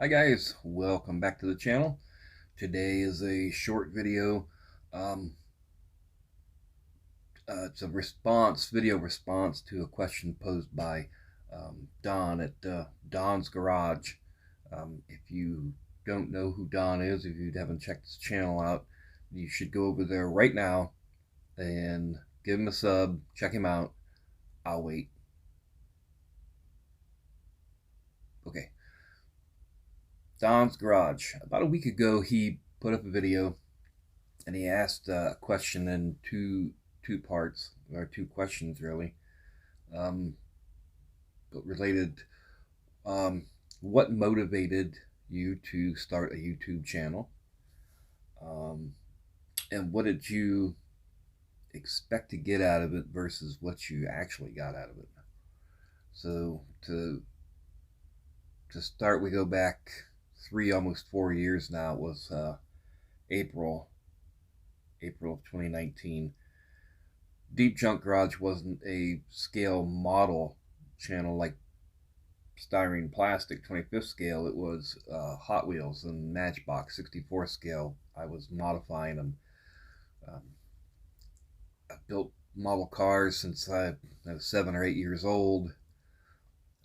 Hi guys, welcome back to the channel. Today is a short video. Um, it's a video response to a question posed by Don at Don's Garage. If you don't know who Don is, if you haven't checked his channel out, you should go over there right now and give him a sub, check him out. I'll wait. Okay. Don's Garage. About a week ago, he put up a video and he asked a question in two parts, or two questions really, um, but related. Um, what motivated you to start a YouTube channel, um, and what did you expect to get out of it versus what you actually got out of it? So to start, we go back almost 4 years now. It was April April of 2019. Deep Junk Garage wasn't a scale model channel like Styrene Plastic 25th scale. It was Hot Wheels and Matchbox 64 scale. I was modifying them. Um, I built model cars since I was 7 or 8 years old,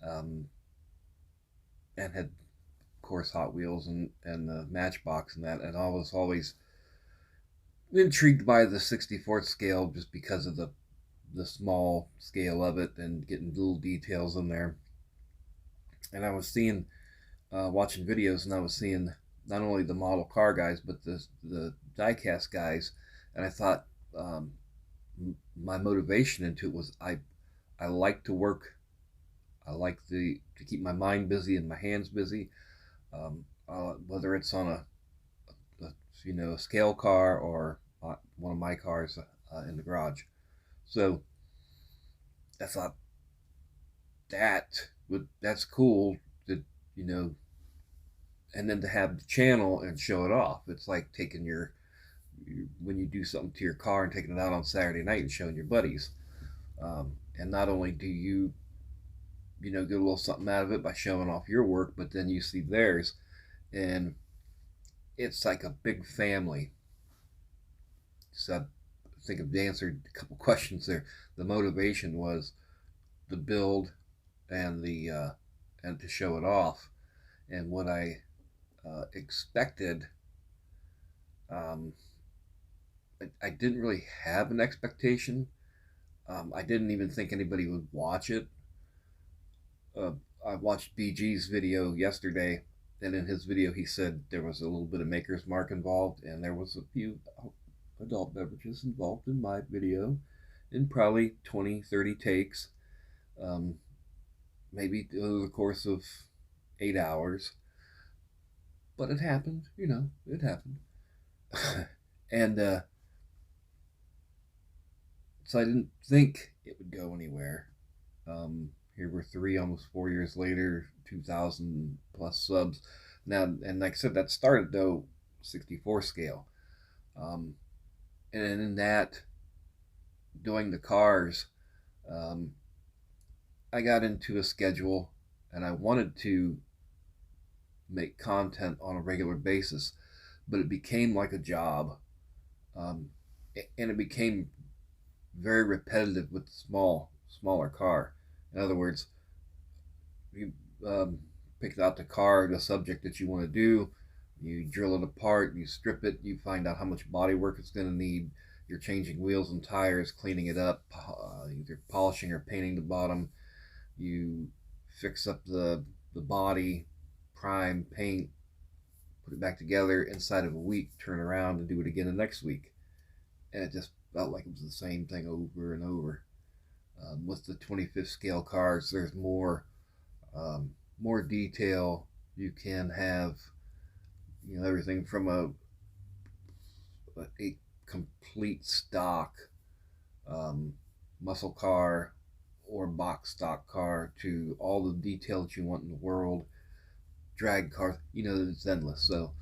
um, and had, of course, Hot Wheels and the Matchbox and that. And I was always intrigued by the 64th scale just because of the small scale of it and getting little details in there. And I was seeing, watching videos, and I was seeing not only the model car guys but the diecast guys, and I thought, my motivation into it was I like to work. I like to keep my mind busy and my hands busy, whether it's on a scale car or one of my cars in the garage. So I thought that's cool to you know and then to have the channel and show it off. It's like taking when you do something to your car and taking it out on Saturday night and showing your buddies. And not only do get a little something out of it by showing off your work, but then you see theirs, and it's like a big family. So I think I've answered a couple questions there. The motivation was the build and the and to show it off, and what I expected. Um, I didn't really have an expectation. I didn't even think anybody would watch it. uh, I watched BG's video yesterday, and in his video, he said there was a little bit of Maker's Mark involved, and there was a few adult beverages involved in my video, in probably 20, 30 takes, um, maybe over the course of 8 hours. But it happened, it happened. And so I didn't think it would go anywhere. Here we're almost 4 years later, 2,000 plus subs now. And like I said, that started though 64 scale, um, and in that, doing the cars, um, I got into a schedule, and I wanted to make content on a regular basis, but it became like a job, um, and it became very repetitive with smaller car. In other words, you pick out the car, the subject that you want to do, you drill it apart, you strip it, you find out how much body work it's going to need. You're changing wheels and tires, cleaning it up, either polishing or painting the bottom. You fix up the body, prime, paint, put it back together inside of a week, turn around and do it again the next week. And it just felt like it was the same thing over and over. With the 25th scale cars, there's more detail. You can have everything from a complete stock um, muscle car or box stock car to all the detail that you want in the world. Drag car, it's endless. So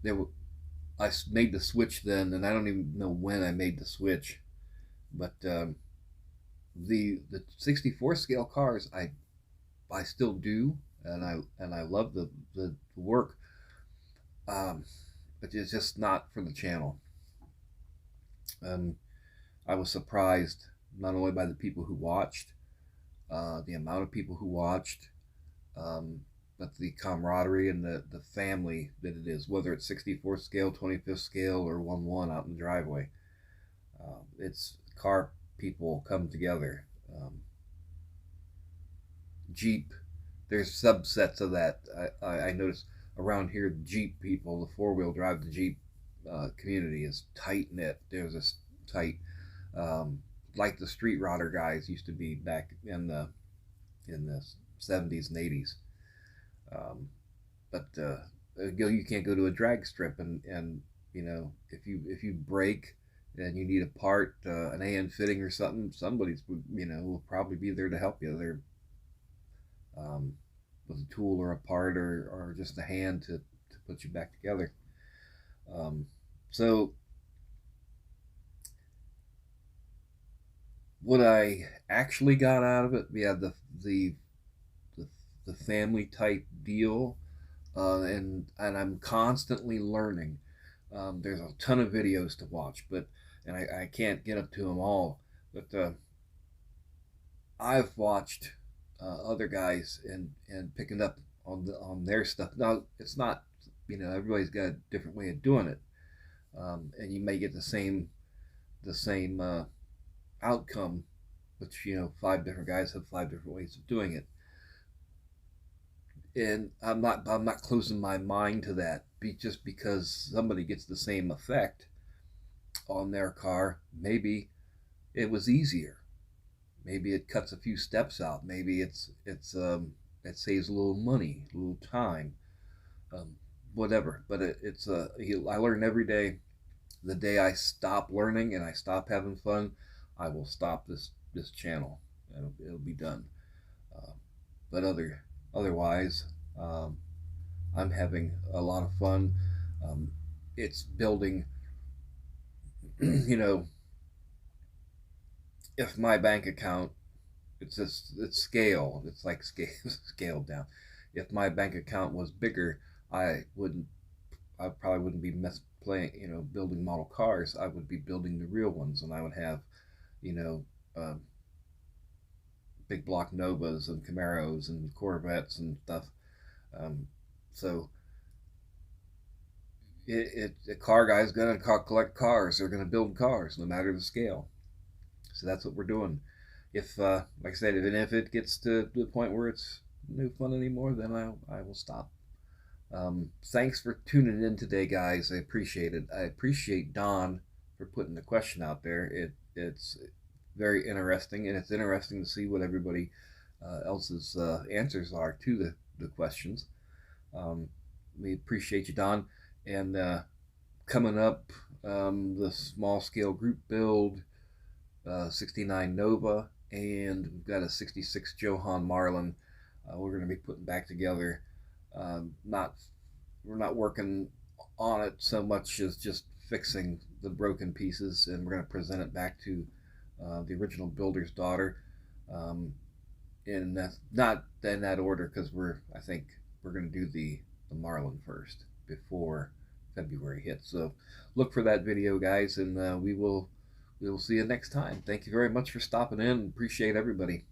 there, I made the switch then, and I don't even know when I made the switch, but the 64 scale cars I still do. and I love the work. Um, but it's just not for the channel. And I was surprised not only by the people who watched, the amount of people who watched, um, but the camaraderie and the family that it is, whether it's 64th scale, 25th scale, or 1-1 out in the driveway. It's car people come together. Jeep, there's subsets of that. I noticed around here, Jeep people, the four-wheel drive, the Jeep community is tight knit. There's this tight, um, like the street rodder guys used to be back in the 70s and 80s. Um, but you can't go to a drag strip and if you break and you need a part, an AN fitting or something, somebody's will probably be there to help you. They're um, with a tool or a part or just a hand to put you back together. Um, so what I actually got out of it, yeah, the the, the family type deal, and I'm constantly learning. There's a ton of videos to watch, but and I can't get up to them all. But I've watched other guys and picking up on their stuff. Now it's not, everybody's got a different way of doing it, and you may get the same outcome, but five different guys have five different ways of doing it, and I'm not closing my mind to that. Just because somebody gets the same effect on their car, maybe it was easier. Maybe it cuts a few steps out. Maybe it saves a little money, a little time, um, whatever. But I learn every day. The day I stop learning and I stop having fun, I will stop this channel. It'll be done. Uh, but otherwise, um, I'm having a lot of fun. Um, it's building. you know, if my bank account, it's scale. It's like scale scaled down. If my bank account was bigger, I wouldn't. I probably wouldn't be playing. Building model cars. I would be building the real ones, and I would have, you know, uh, big block Novas and Camaros and Corvettes and stuff. Um, so a car guy's gonna collect cars. They're gonna build cars, no matter the scale. So that's what we're doing. If, like I said, even if it gets to the point where it's no fun anymore, then I will stop. Thanks for tuning in today, guys. I appreciate it. I appreciate Don for putting the question out there. It's very interesting, and it's interesting to see what everybody else's answers are to the questions. Um, we appreciate you, Don. And coming up, the small scale group build, 69 Nova, and we've got a 66 Johan Marlin. We're going to be putting back together. Not We're not working on it so much as just fixing the broken pieces, and we're going to present it back to the original builder's daughter. And not in that order, because I think we're going to do the Marlin first before February hits. So look for that video, guys, and we will see you next time. Thank you very much for stopping in. Appreciate everybody.